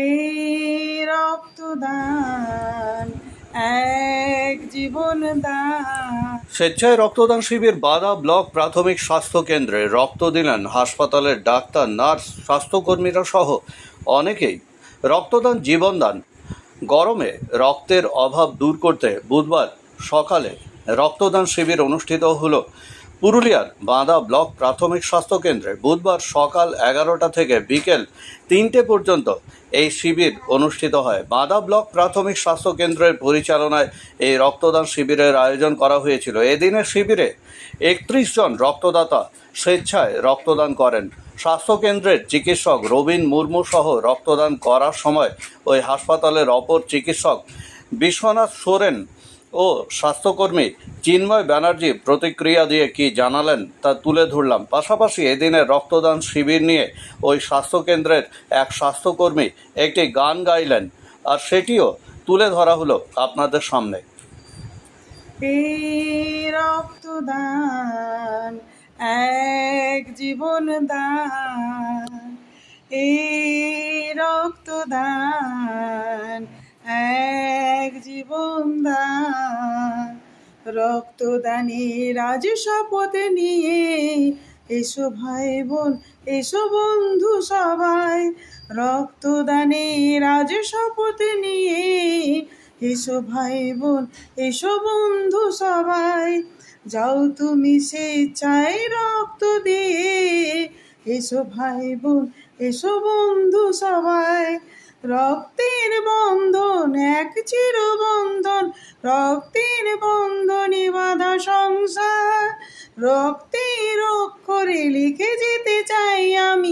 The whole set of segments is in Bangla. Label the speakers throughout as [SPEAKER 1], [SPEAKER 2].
[SPEAKER 1] এই রক্তদান এক জীবন দান।
[SPEAKER 2] স্বেচ্ছায় রক্তদান শিবির বাদা ব্লক প্রাথমিক স্বাস্থ্য কেন্দ্রে রক্ত দিলেন হাসপাতালের ডাক্তার, নার্স, স্বাস্থ্যকর্মীরা সহ অনেকেই। রক্তদান জীবনদান। গরমে রক্তের অভাব দূর করতে বুধবার সকালে রক্তদান শিবির অনুষ্ঠিত হলো পুরুলিয়ার বাঁদা ব্লক প্রাথমিক স্বাস্থ্য কেন্দ্রে। বুধবার সকাল 11টা থেকে বিকেল 3টে পর্যন্ত এই শিবির অনুষ্ঠিত হয়। বাঁদা ব্লক প্রাথমিক স্বাস্থ্য কেন্দ্রের পরিচালনায় এই রক্তদান শিবিরের আয়োজন করা হয়েছিল। এদিনের শিবিরে 31 জন রক্তদাতা স্বেচ্ছায় রক্তদান করেন। স্বাস্থ্যকেন্দ্রের চিকিৎসক রবীন মুর্মু সহ রক্তদান করার সময় ওই হাসপাতালের অপর চিকিৎসক বিশ্বনাথ সোরেন ও স্বাস্থ্যকর্মী চিন্ময় ব্যানার্জি প্রতিক্রিয়া দিয়ে কী জানালেন তা তুলে ধরলাম। পাশাপাশি এদিনের রক্তদান শিবির নিয়ে ওই স্বাস্থ্যকেন্দ্রের এক স্বাস্থ্যকর্মী একটি গান গাইলেন, আর সেটিও তুলে ধরা হলো আপনাদের সামনে।
[SPEAKER 1] এই রক্তদান এক জীবন দান। এই রক্তদান এক জীবন দান। রক্তদানের আজ শপথ নিয়ে এসো ভাই বোন, এসো বন্ধু সবাই। রক্তদানের আজ শপথ নিয়ে এসো ভাই বোন, এসো বন্ধু সবাই। যাও তুমি স্বেচ্ছায় রক্ত দিয়ে, এসো ভাই বোন, এসো বন্ধু সবাই। রক্তের বন্ধন এক চিরবন্ধন, রক্তের বন্ধনে বাঁধা সংসার। রক্তের অক্ষরে লিখে যেতে চাই আমি,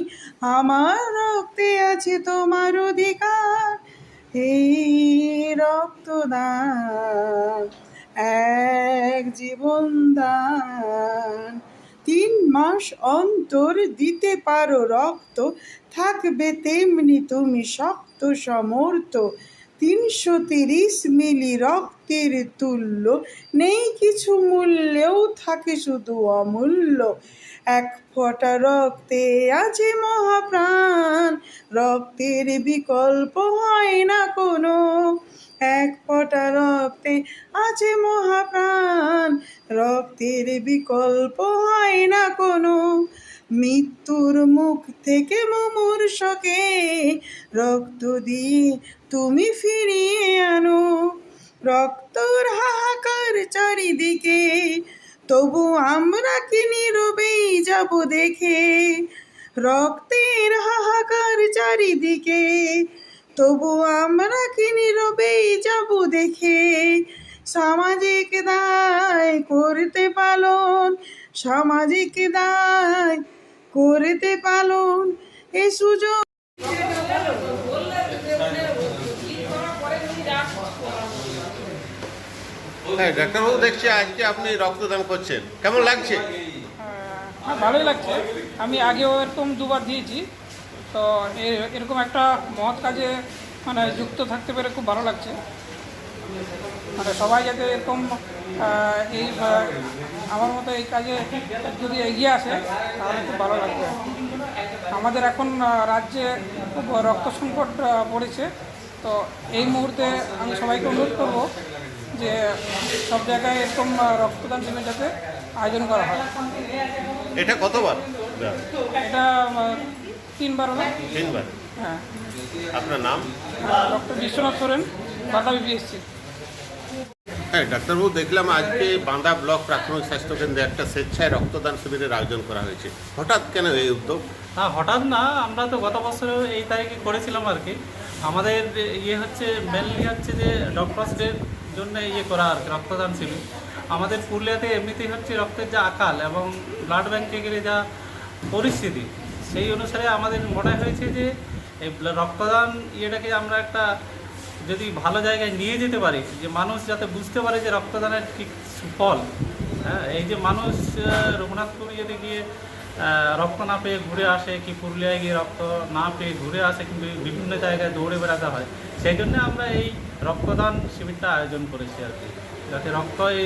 [SPEAKER 1] আমার রক্তে আছে তোমার অধিকার। এই রক্তদান এক জীবন দান। 3 মাস অন্তর দিতে পারো রক্ত, থাকবে তেমনি তুমি শক্ত সমর্থ। 330 মিলি রক্তের তুল্য, নেই কিছু মূল্যেও থাকে শুধু অমূল্য। 1 ফোঁটা রক্তে আছে মহাপ্রাণ, রক্তের বিকল্প হয় না কোনো। 1 ফোঁটা রক্তে আছে মহাপ্রাণ, রক্তের বিকল্প হয় না কোনো। মৃত্যুর মুখ থেকে মুমূর্ষকে রক্ত দিয়ে তুমি ফিরিয়ে আনো। রক্তর হাহাকার চারিদিকে, তবু আমরা কি নীরবেই যাব দেখে। রক্তের হাহাকার চারিদিকে, তবু আমরা কি নীরবেই যাব দেখে। সামাজিক দায় করতে পালন, সামাজিক দায় করতে পালন, এ সুযোগ।
[SPEAKER 3] হ্যাঁ ডাক্তারবাবু, দেখছি আজকে আপনি রক্তদান করছেন, কেমন লাগছে?
[SPEAKER 4] হ্যাঁ, ভালোই লাগছে। আমি আগেও এরকম 2বার দিয়েছি, তো এরকম একটা মহৎ কাজে যুক্ত থাকতে পেরে খুব ভালো লাগছে। সবাই যাতে এরকম এই আমার মতো এই কাজে যদি এগিয়ে আসে তাহলে খুব ভালো লাগবে। আমাদের এখন রাজ্যে খুব রক্ত সংকট পড়েছে, তো এই মুহূর্তে আমি সবাইকে অনুরোধ করব যে সব জায়গায় এরকম রক্তদান শিবির যাতে আয়োজন করা হয়।
[SPEAKER 3] এটা কতবার?
[SPEAKER 4] এটা 3বার হবে।
[SPEAKER 3] 3বার?
[SPEAKER 4] হ্যাঁ।
[SPEAKER 3] আপনার নাম?
[SPEAKER 4] ডক্টর বিশ্বনাথ সোরেন, বাঁদা বিপিএসসি।
[SPEAKER 3] হ্যাঁ ডাক্তারবাবু, দেখলাম আজকে বাঁদা ব্লক প্রাথমিক স্বাস্থ্যকেন্দ্রে একটা স্বেচ্ছায় রক্তদান শিবিরের আয়োজন করা হয়েছে। হঠাৎ কেন এই উদ্যোগ?
[SPEAKER 5] না, হঠাৎ না, আমরা তো গত বছরও এই তারিখে করেছিলাম আর কি। আমাদের হচ্ছে মেনলি হচ্ছে যে ডক্টরসদের জন্য করা আর কি রক্তদান শিবির। আমাদের পুরুলিয়াতে এমনিতেই হচ্ছে রক্তের যা আকাল এবং ব্লাড ব্যাঙ্কে গেলে যা পরিস্থিতি, সেই অনুসারে আমাদের মনে হয়েছে যে এই রক্তদান ইয়েটাকে আমরা একটা যদি ভালো জায়গায় নিয়ে যেতে পারি, যে মানুষ যাতে বুঝতে পারে যে রক্তদানের ঠিক সুফল। হ্যাঁ, এই যে মানুষ রঘুনাথপুরে যদি গিয়ে রক্ত না পেয়ে ঘুরে আসে, কি পুরুলিয়ায় গিয়ে রক্ত না পেয়ে ঘুরে আসে, কিন্তু বিভিন্ন জায়গায় দৌড়ে বেড়াতে হয়, সেই জন্য আমরা এই রক্তদান শিবিরটা আয়োজন করেছি আর কি, যাতে এই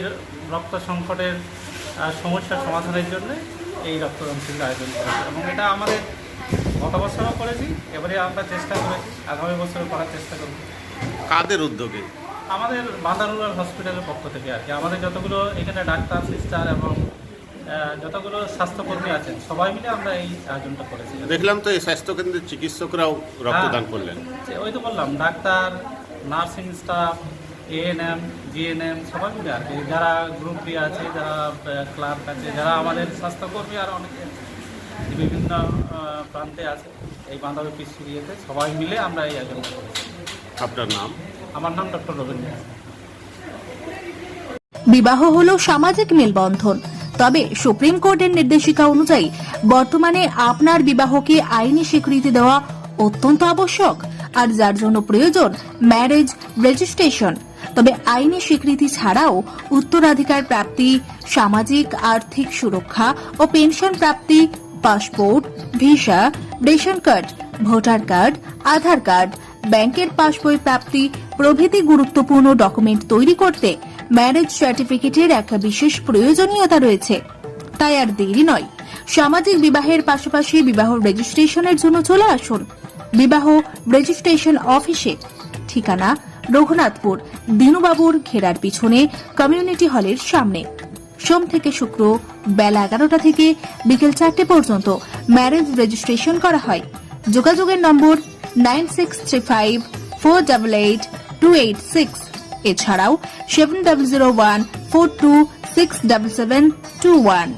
[SPEAKER 5] রক্ত সংকটের সমস্যার সমাধানের জন্য এই রক্তদান শিবির আয়োজন করেছি। এবং এটা আমাদের গত বছরও করেছি, এবারে আমরা চেষ্টা করেছি, আগামী বছরও করার চেষ্টা করব।
[SPEAKER 3] কাদের উদ্যোগে?
[SPEAKER 5] আমাদের বান্দা রুরাল হসপিটালের পক্ষ থেকে আর কি, আমাদের যতগুলো এখানে ডাক্তার, সিস্টার এবং যতগুলো স্বাস্থ্যকর্মী আছেন সবাই মিলে আমরা এই আয়োজনটা করেছি।
[SPEAKER 3] দেখলাম তো এই স্বাস্থ্যকেন্দ্রের চিকিৎসকরাও রক্তদান করলেন।
[SPEAKER 5] ওই তো বললাম, doctor, nursing staff, ANM, GNM সবাই মিলে আর কি, যারা গ্রুপ ডি আছে, যারা ক্লার্ক আছে, যারা আমাদের স্বাস্থ্যকর্মী আর অনেকে বিভিন্ন প্রান্তে আছে এই বান্ধবী পিসিরিয়াতে, সবাই মিলে আমরা এই আয়োজনটা করেছি।
[SPEAKER 3] আপনার নাম?
[SPEAKER 5] আমার নাম ডক্টর রবীন্দ্র।
[SPEAKER 6] বিবাহ হলো সামাজিক মেলবন্ধন, তবে সুপ্রিম কোর্টের নির্দেশিকা অনুযায়ী বর্তমানে আপনার বিবাহকে আইনি স্বীকৃতি দেওয়া অত্যন্ত আবশ্যক, আর যার জন্য প্রয়োজন ম্যারেজ রেজিস্ট্রেশন। তবে আইনি স্বীকৃতি ছাড়াও উত্তরাধিকার প্রাপ্তি, সামাজিক আর্থিক সুরক্ষা ও পেনশন প্রাপ্তি, passport, visa, ration card, voter card, Aadhaar card, ব্যাংকের পাসবই প্রাপ্তি প্রভৃতি গুরুত্বপূর্ণ ডকুমেন্ট তৈরি করতে ম্যারেজ সার্টিফিকেটের একটা বিশেষ প্রয়োজনীয়তা রয়েছে। তাই আর দেরি নয়, সামাজিক বিবাহের পাশাপাশি বিবাহ রেজিস্ট্রেশনের জন্য চলে আসুন বিবাহ রেজিস্ট্রেশন অফিসে। ঠিকানা রঘুনাথপুর, দিনুবাবুর ঘেরার পিছনে, কমিউনিটি হলের সামনে। সোম থেকে শুক্র বেলা 11টা থেকে বিকেল 4টে পর্যন্ত ম্যারেজ রেজিস্ট্রেশন করা হয়। যোগাযোগের নম্বর 9635488286, এছাড়াও 700142677721।